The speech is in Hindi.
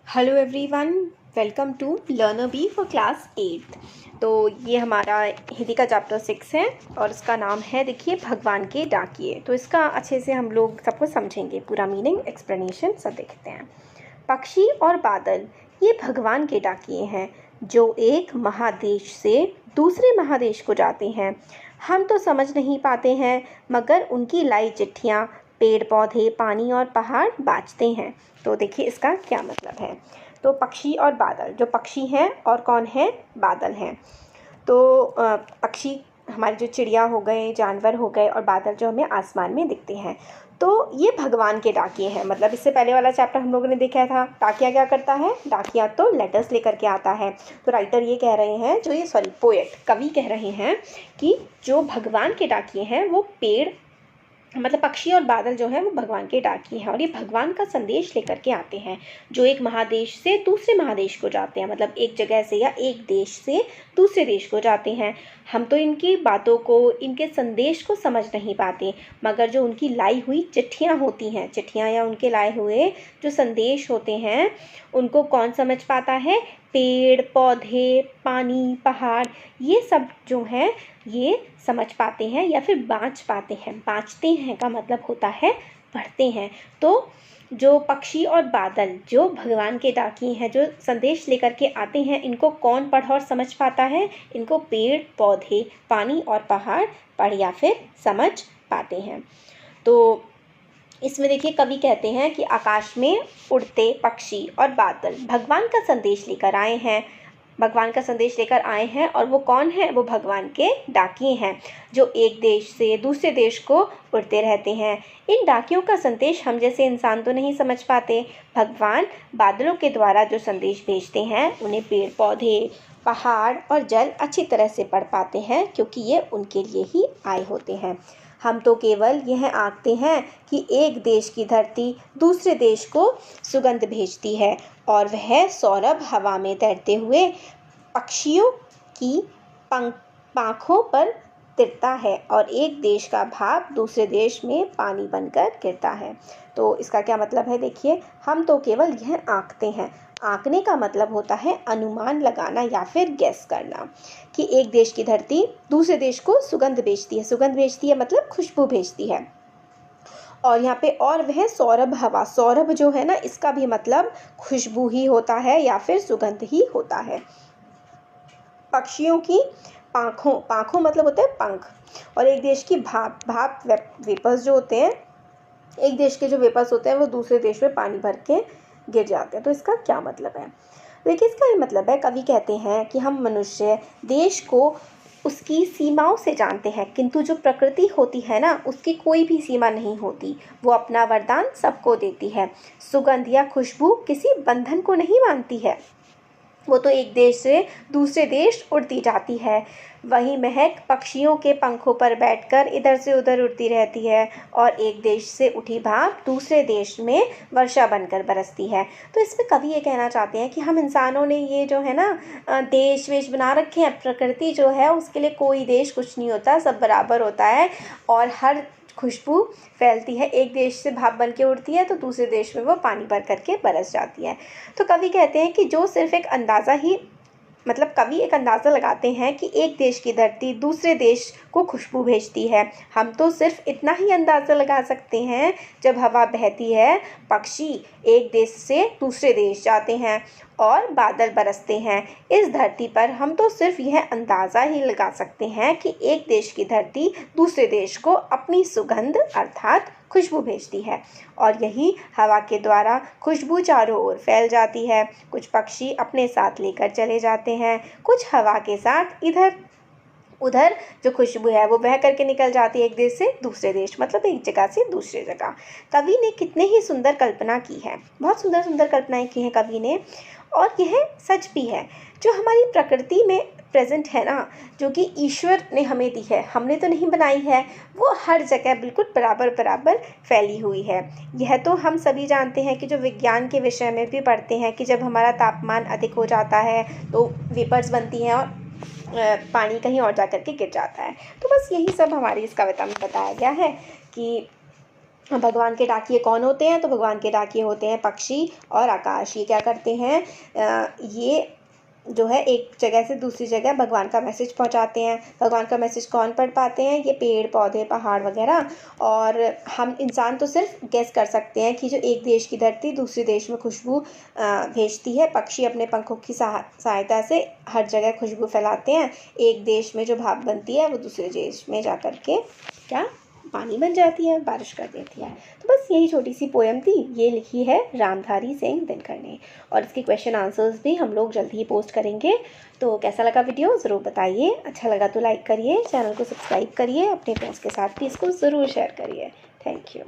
Hello everyone, welcome to learner B for class 8। तो ये हमारा हिंदी का चैप्टर 6 है और इसका नाम है, देखिए, भगवान के डाकिए। तो इसका अच्छे से हम लोग सब कुछ समझेंगे, पूरा मीनिंग एक्सप्लेनेशन सब देखते हैं। पक्षी और बादल ये भगवान के डाकिए हैं जो एक महादेश से दूसरे महादेश को जाते हैं। हम तो समझ नहीं पाते हैं, मगर उनकी लाई चिट्ठियाँ पेड़ पौधे, पानी और पहाड़ बाँचते हैं। तो देखिए इसका क्या मतलब है। तो पक्षी और बादल, जो पक्षी हैं और कौन है, बादल हैं। तो पक्षी हमारे जो चिड़िया हो गए, जानवर हो गए, और बादल जो हमें आसमान में दिखते हैं। तो ये भगवान के डाकिए हैं। मतलब इससे पहले वाला चैप्टर हम लोगों ने देखा था, डाकिया क्या करता है, डाकिया तो लेटर्स लेकर के आता है। तो राइटर ये कह रहे हैं, पोएट, कवि कह रहे हैं कि जो भगवान के डाकिए हैं वो पेड़, मतलब पक्षी और बादल जो है वो भगवान के डाकिए हैं, और ये भगवान का संदेश लेकर के आते हैं जो एक महादेश से दूसरे महादेश को जाते हैं। मतलब एक जगह से या एक देश से दूसरे देश को जाते हैं। हम तो इनकी बातों को, इनके संदेश को समझ नहीं पाते, मगर जो उनकी लाई हुई चिट्ठियाँ होती हैं, चिट्ठियाँ या उनके लाए हुए जो संदेश होते हैं, उनको कौन समझ पाता है, पेड़ पौधे, पानी, पहाड़, ये सब जो हैं ये समझ पाते हैं या फिर बाँच पाते हैं। बाँचते हैं का मतलब होता है पढ़ते हैं। तो जो पक्षी और बादल जो भगवान के डाकिए हैं, जो संदेश लेकर के आते हैं, इनको कौन पढ़ और समझ पाता है, इनको पेड़ पौधे, पानी और पहाड़ पढ़ या फिर समझ पाते हैं। तो इसमें देखिए कवि कहते हैं कि आकाश में उड़ते पक्षी और बादल भगवान का संदेश लेकर आए हैं, भगवान का संदेश लेकर आए हैं। और वो कौन है, वो भगवान के डाकिए हैं जो एक देश से दूसरे देश को उड़ते रहते हैं। इन डाकियों का संदेश हम जैसे इंसान तो नहीं समझ पाते। भगवान बादलों के द्वारा जो संदेश भेजते हैं, उन्हें पेड़ पौधे, पहाड़ और जल अच्छी तरह से पढ़ पाते हैं, क्योंकि ये उनके लिए ही आए होते हैं। हम तो केवल यह आंकते हैं कि एक देश की धरती दूसरे देश को सुगंध भेजती है, और वह सौरभ हवा में तैरते हुए पक्षियों की पाँखों पर तिरता है, और एक देश का भाप दूसरे देश में पानी बनकर गिरता है। तो इसका क्या मतलब है, देखिए, हम तो केवल यह आंकते हैं। आंकने का मतलब होता है अनुमान लगाना या फिर गैस करना, कि एक देश की धरती दूसरे देश को सुगंध भेजती है। सुगंध भेजती है मतलब खुशबू भेजती है। और यहाँ पे और वह सौरभ हवा, सौरभ जो है ना, इसका भी मतलब खुशबू ही होता है या फिर सुगंध ही होता है। पक्षियों की पाँखों, पाँखों मतलब होता है पंख, और एक देश की भाप, भाप वेपर्स जो होते हैं, एक देश के जो वेपर्स होते हैं वो दूसरे देश में पानी भर के गिर जाते हैं। तो इसका क्या मतलब है, देखिए इसका ये मतलब है, कवि कहते हैं कि हम मनुष्य देश को उसकी सीमाओं से जानते हैं, किंतु जो प्रकृति होती है ना, उसकी कोई भी सीमा नहीं होती। वो अपना वरदान सबको देती है। सुगंध या खुशबू किसी बंधन को नहीं मानती है, वो तो एक देश से दूसरे देश उड़ती जाती है। वही महक पक्षियों के पंखों पर बैठकर इधर से उधर उड़ती रहती है, और एक देश से उठी भाप दूसरे देश में वर्षा बनकर बरसती है। तो इसमें कवि ये कहना चाहते हैं कि हम इंसानों ने ये जो है ना देश वेश बना रखे हैं, प्रकृति जो है उसके लिए कोई देश कुछ नहीं होता, सब बराबर होता है, और हर खुशबू फैलती है, एक देश से भाप बन के उड़ती है तो दूसरे देश में वो पानी भर करके बरस जाती है। तो कवि कहते हैं कि जो सिर्फ एक अंदाज़ा ही, मतलब कवि एक अंदाज़ा लगाते हैं कि एक देश की धरती दूसरे देश को खुशबू भेजती है। हम तो सिर्फ इतना ही अंदाज़ा लगा सकते हैं, जब हवा बहती है, पक्षी एक देश से दूसरे देश जाते हैं और बादल बरसते हैं इस धरती पर, हम तो सिर्फ यह अंदाज़ा ही लगा सकते हैं कि एक देश की धरती दूसरे देश को अपनी सुगंध अर्थात खुशबू भेजती है, और यही हवा के द्वारा खुशबू चारों ओर फैल जाती है। कुछ पक्षी अपने साथ लेकर चले जाते हैं, कुछ हवा के साथ इधर उधर जो खुशबू है वो बह करके निकल जाती है एक देश से दूसरे देश, मतलब एक जगह से दूसरे जगह। कवि ने कितने ही सुंदर कल्पना की है, बहुत सुंदर सुंदर कल्पनाएं की हैं कवि ने, और यह सच भी है। जो हमारी प्रकृति में प्रेजेंट है ना, जो कि ईश्वर ने हमें दी है, हमने तो नहीं बनाई है, वो हर जगह बिल्कुल बराबर बराबर फैली हुई है। यह तो हम सभी जानते हैं कि जो विज्ञान के विषय में भी पढ़ते हैं कि जब हमारा तापमान अधिक हो जाता है तो वेपर्स बनती हैं और पानी कहीं और जा कर के गिर जाता है। तो बस यही सब हमारी इस कविता में बताया गया है कि भगवान के डाकिये कौन होते हैं? तो भगवान के डाकिये होते हैं पक्षी और आकाश। ये क्या करते हैं? ये जो है एक जगह से दूसरी जगह भगवान का मैसेज पहुंचाते हैं। भगवान का मैसेज कौन पढ़ पाते हैं? ये पेड़ पौधे पहाड़ वगैरह। और हम इंसान तो सिर्फ गेस कर सकते हैं कि जो एक देश की धरती दूसरे देश में खुशबू भेजती है, पक्षी अपने पंखों की सहायता से हर जगह खुशबू फैलाते हैं। एक देश में जो भाप बनती है वो दूसरे देश में जा कर के क्या पानी बन जाती है, बारिश कर देती है। तो बस यही छोटी सी पोएम थी। ये लिखी है रामधारी सिंह दिनकर ने, और इसके क्वेश्चन आंसर्स भी हम लोग जल्दी ही पोस्ट करेंगे। तो कैसा लगा वीडियो ज़रूर बताइए। अच्छा लगा तो लाइक करिए, चैनल को सब्सक्राइब करिए, अपने फ्रेंड्स के साथ भी इसको ज़रूर शेयर करिए। Thank you.